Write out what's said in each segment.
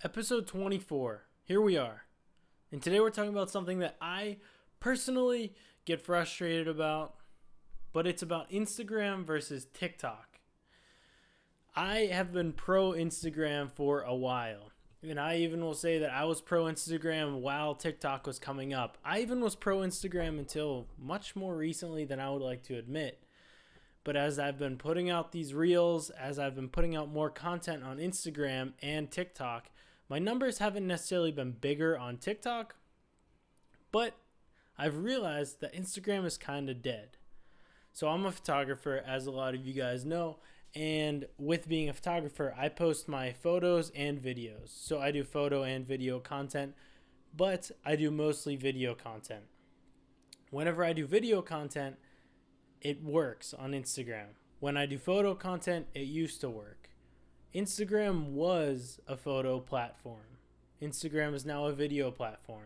Episode 24. Here we are. And today we're talking about something that I personally get frustrated about, but it's about Instagram versus TikTok. I have been pro Instagram for a while. And I even will say that I was pro Instagram while TikTok was coming up. I even was pro Instagram until much more recently than I would like to admit. But as I've been putting out these reels, as I've been putting out more content on Instagram and TikTok, my numbers haven't necessarily been bigger on TikTok, but I've realized that Instagram is kind of dead. So I'm a photographer, as a lot of you guys know, and with being a photographer, I post my photos and videos. So I do photo and video content, but I do mostly video content. Whenever I do video content, it works on Instagram. When I do photo content, it used to work. Instagram was a photo platform. Instagram is now a video platform.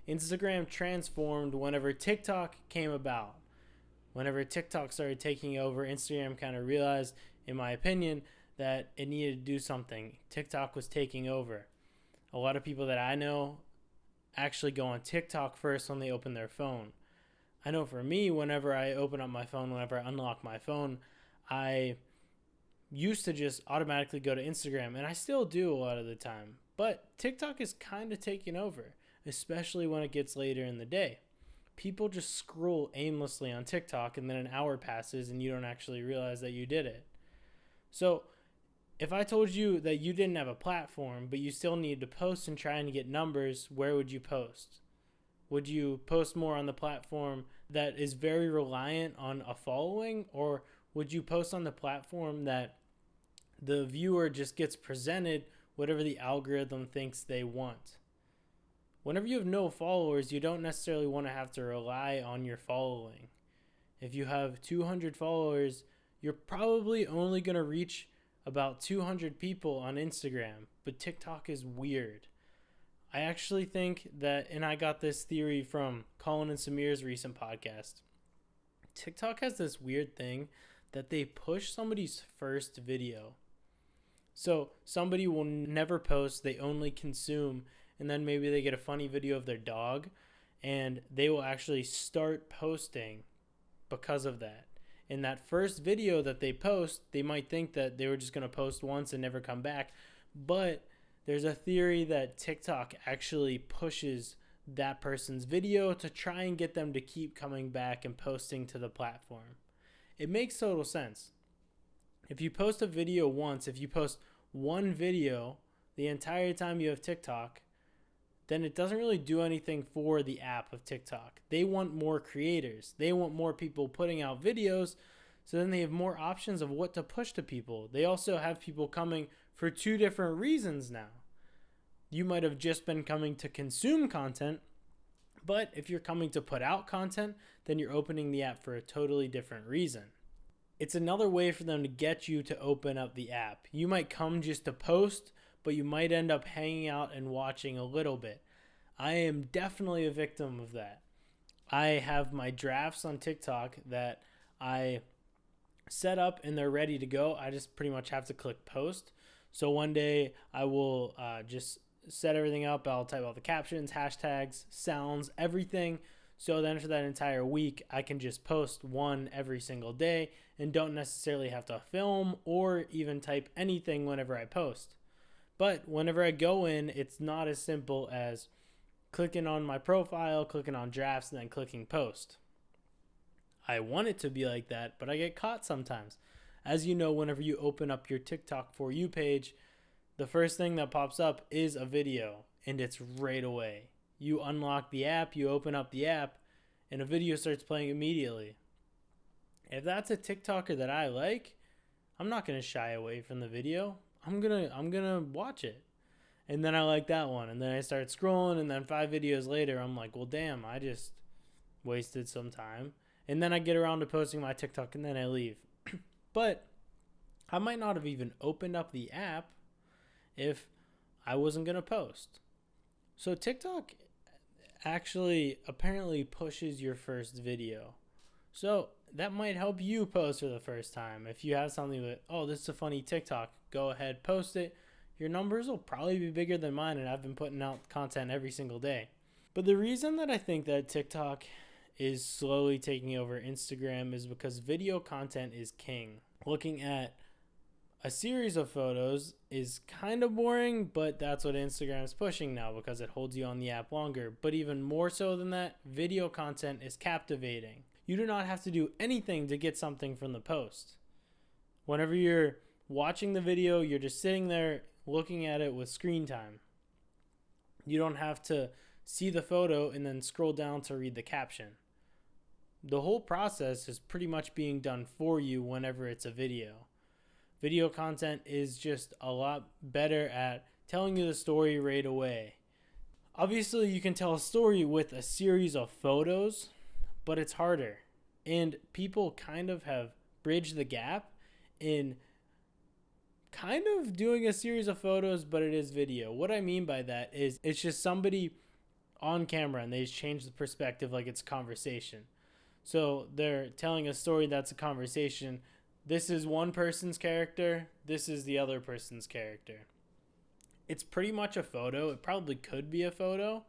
Instagram transformed whenever TikTok came about. Whenever TikTok started taking over, Instagram kind of realized, in my opinion, that it needed to do something. TikTok was taking over. A lot of people that I know actually go on TikTok first when they open their phone. I know for me, whenever I open up my phone, whenever I unlock my phone, I used to just automatically go to Instagram, and I still do a lot of the time. But TikTok is kind of taking over, especially when it gets later in the day. People just scroll aimlessly on TikTok, and then an hour passes, and you don't actually realize that you did it. So if I told you that you didn't have a platform, but you still needed to post and try and get numbers, where would you post? Would you post more on the platform that is very reliant on a following, or would you post on the platform that the viewer just gets presented whatever the algorithm thinks they want? Whenever you have no followers, you don't necessarily want to have to rely on your following. If you have 200 followers, you're probably only going to reach about 200 people on Instagram, but TikTok is weird. I actually think that, and I got this theory from Colin and Samir's recent podcast, TikTok has this weird thing that they push somebody's first video. So somebody will never post, they only consume, and then maybe they get a funny video of their dog, and they will actually start posting because of that. In that first video that they post, they might think that they were just going to post once and never come back, but there's a theory that TikTok actually pushes that person's video to try and get them to keep coming back and posting to the platform. It makes total sense. If you post a video once, if you post one video the entire time you have TikTok, then it doesn't really do anything for the app of TikTok. They want more creators. They want more people putting out videos, so then they have more options of what to push to people. They also have people coming for two different reasons now. You might have just been coming to consume content, but if you're coming to put out content, then you're opening the app for a totally different reason. It's another way for them to get you to open up the app. You might come just to post, but you might end up hanging out and watching a little bit. I am definitely a victim of that. I have my drafts on TikTok that I set up and they're ready to go. I just pretty much have to click post. So one day I will just set everything up. I'll type all the captions, hashtags, sounds, everything. So then for that entire week, I can just post one every single day and don't necessarily have to film or even type anything whenever I post. But whenever I go in, it's not as simple as clicking on my profile, clicking on drafts, and then clicking post. I want it to be like that, but I get caught sometimes. As you know, whenever you open up your TikTok For You page, the first thing that pops up is a video, and it's right away. You unlock the app, you open up the app, and a video starts playing immediately. If that's a TikToker that I like, I'm not going to shy away from the video. I'm gonna watch it. And then I like that one. And then I start scrolling, and then 5 videos later, I'm like, well, damn, I just wasted some time. And then I get around to posting my TikTok, and then I leave. But I might not have even opened up the app if I wasn't going to post. So TikTok actually apparently pushes your first video. So that might help you post for the first time. If you have something that, oh, this is a funny TikTok, go ahead, post it. your numbers will probably be bigger than mine, and I've been putting out content every single day. But the reason that I think that TikTok is slowly taking over Instagram is because video content is king. Looking at a series of photos is kind of boring, but that's what Instagram is pushing now because it holds you on the app longer. But even more so than that, video content is captivating. You do not have to do anything to get something from the post. Whenever you're watching the video, you're just sitting there looking at it with screen time. You don't have to see the photo and then scroll down to read the caption. The whole process is pretty much being done for you whenever it's a video. Video content is just a lot better at telling you the story right away. Obviously, you can tell a story with a series of photos, but it's harder. And people kind of have bridged the gap in kind of doing a series of photos, but it is video. What I mean by that is it's just somebody on camera and they change the perspective like it's a conversation. So they're telling a story that's a conversation. This is one person's character. This is the other person's character. It's pretty much a photo. It probably could be a photo.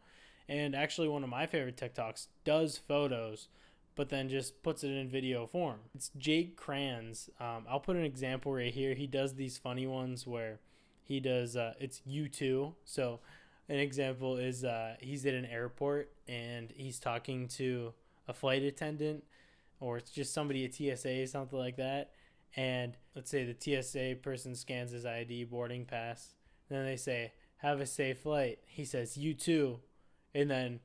And actually one of my favorite TikToks does photos, but then just puts it in video form. It's Jake Kranz. I'll put an example right here. He does these funny ones where he does, it's U2. So an example is he's at an airport and he's talking to a flight attendant, or it's just somebody at TSA, something like that. And let's say the TSA person scans his ID, boarding pass. And then they say, have a safe flight. He says, you too. And then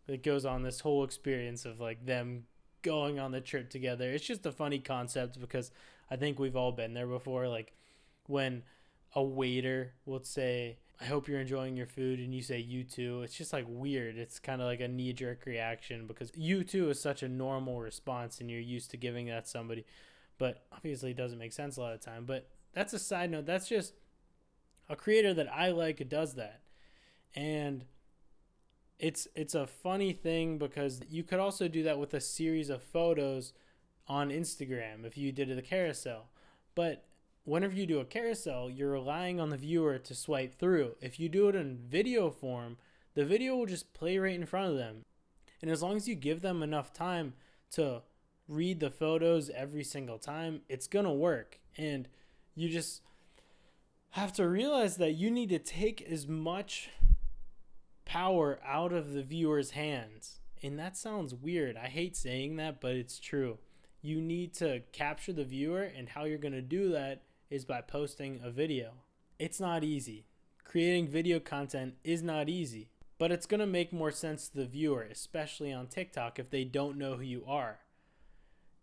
it goes on this whole experience of like them going on the trip together. It's just a funny concept because I think we've all been there before. Like when a waiter will say, I hope you're enjoying your food, and you say you too. It's just like weird. It's kind of like a knee-jerk reaction because you too is such a normal response and you're used to giving that to somebody. But obviously it doesn't make sense a lot of the time. But that's a side note. That's just a creator that I like does that. And it's a funny thing because you could also do that with a series of photos on Instagram if you did the carousel. But whenever you do a carousel, you're relying on the viewer to swipe through. If you do it in video form, the video will just play right in front of them. And as long as you give them enough time to read the photos every single time, it's going to work. And you just have to realize that you need to take as much power out of the viewer's hands. And that sounds weird. I hate saying that, but it's true. You need to capture the viewer, and how you're going to do that is by posting a video. It's not easy. Creating video content is not easy, but it's going to make more sense to the viewer, especially on TikTok if they don't know who you are.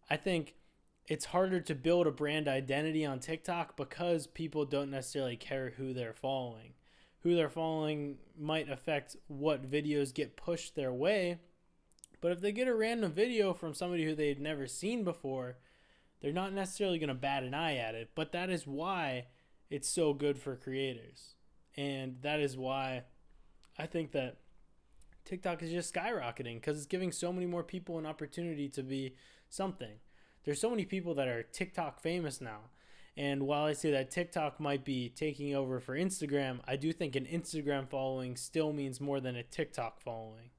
I think it's harder to build a brand identity on TikTok because people don't necessarily care who they're following. Who they're following might affect what videos get pushed their way, but if they get a random video from somebody who they've never seen before, they're not necessarily going to bat an eye at it. But that is why it's so good for creators. And that is why I think that TikTok is just skyrocketing, because it's giving so many more people an opportunity to be something. There's so many people that are TikTok famous now. And while I say that TikTok might be taking over for Instagram, I do think an Instagram following still means more than a TikTok following.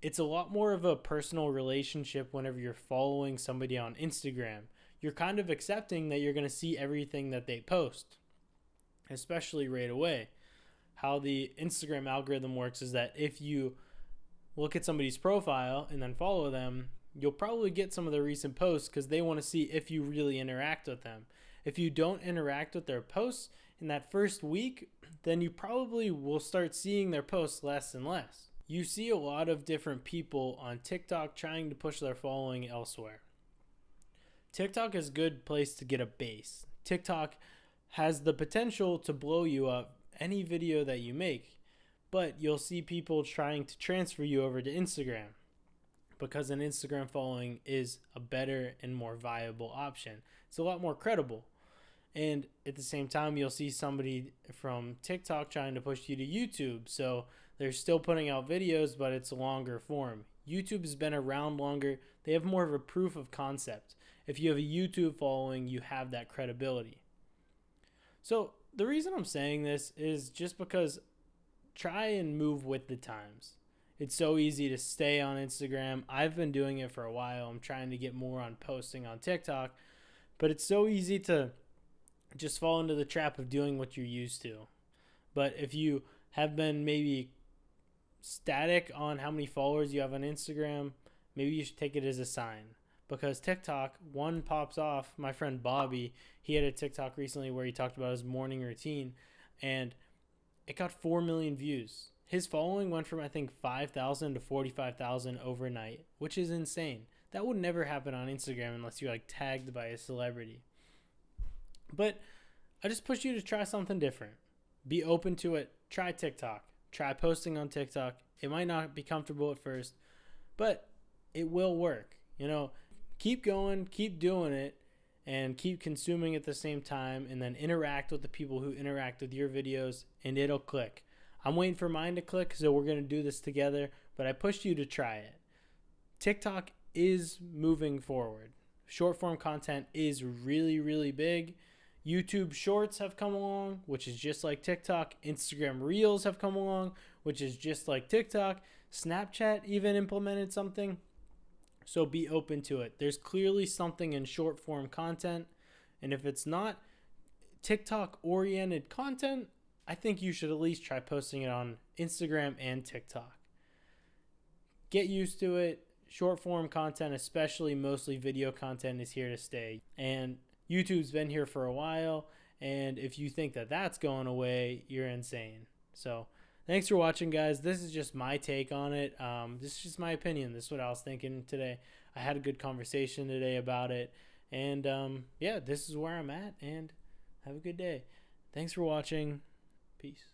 It's a lot more of a personal relationship whenever you're following somebody on Instagram. You're kind of accepting that you're going to see everything that they post, especially right away. How the Instagram algorithm works is that if you look at somebody's profile and then follow them, you'll probably get some of their recent posts because they want to see if you really interact with them. If you don't interact with their posts in that first week, then you probably will start seeing their posts less and less. You see a lot of different people on TikTok trying to push their following elsewhere. TikTok is a good place to get a base. TikTok has the potential to blow you up any video that you make, but you'll see people trying to transfer you over to Instagram because an Instagram following is a better and more viable option. It's a lot more credible. And at the same time, you'll see somebody from TikTok trying to push you to YouTube. So they're still putting out videos, but it's a longer form. YouTube has been around longer. They have more of a proof of concept. If you have a YouTube following, you have that credibility. So the reason I'm saying this is just because try and move with the times. It's so easy to stay on Instagram. I've been doing it for a while. I'm trying to get more on posting on TikTok, but it's so easy to just fall into the trap of doing what you're used to. But if you have been maybe static on how many followers you have on Instagram, maybe you should take it as a sign. Because TikTok, one pops off. My friend Bobby, he had a TikTok recently where he talked about his morning routine, and it got 4 million views. His following went from, I think, 5,000 to 45,000 overnight, which is insane. That would never happen on Instagram unless you're like tagged by a celebrity. But I just push you to try something different. Be open to it. Try TikTok. Try posting on TikTok. It might not be comfortable at first, but it will work. Keep going, keep doing it, and keep consuming at the same time, and then interact with the people who interact with your videos, and it'll click. I'm waiting for mine to click, so we're going to do this together, but I pushed you to try it. TikTok is moving forward. Short form content is really, really big. YouTube Shorts have come along, which is just like TikTok. Instagram Reels have come along, which is just like TikTok. Snapchat even implemented something. So be open to it. There's clearly something in short form content. And if it's not TikTok oriented content, I think you should at least try posting it on Instagram and TikTok. Get used to it. Short form content, especially mostly video content, is here to stay. And YouTube's been here for a while. And if you think that that's going away, you're insane. So thanks for watching, guys. This is just my take on it. This is just my opinion. This is what I was thinking today. I had a good conversation today about it. And yeah, this is where I'm at. And have a good day. Thanks for watching. Peace.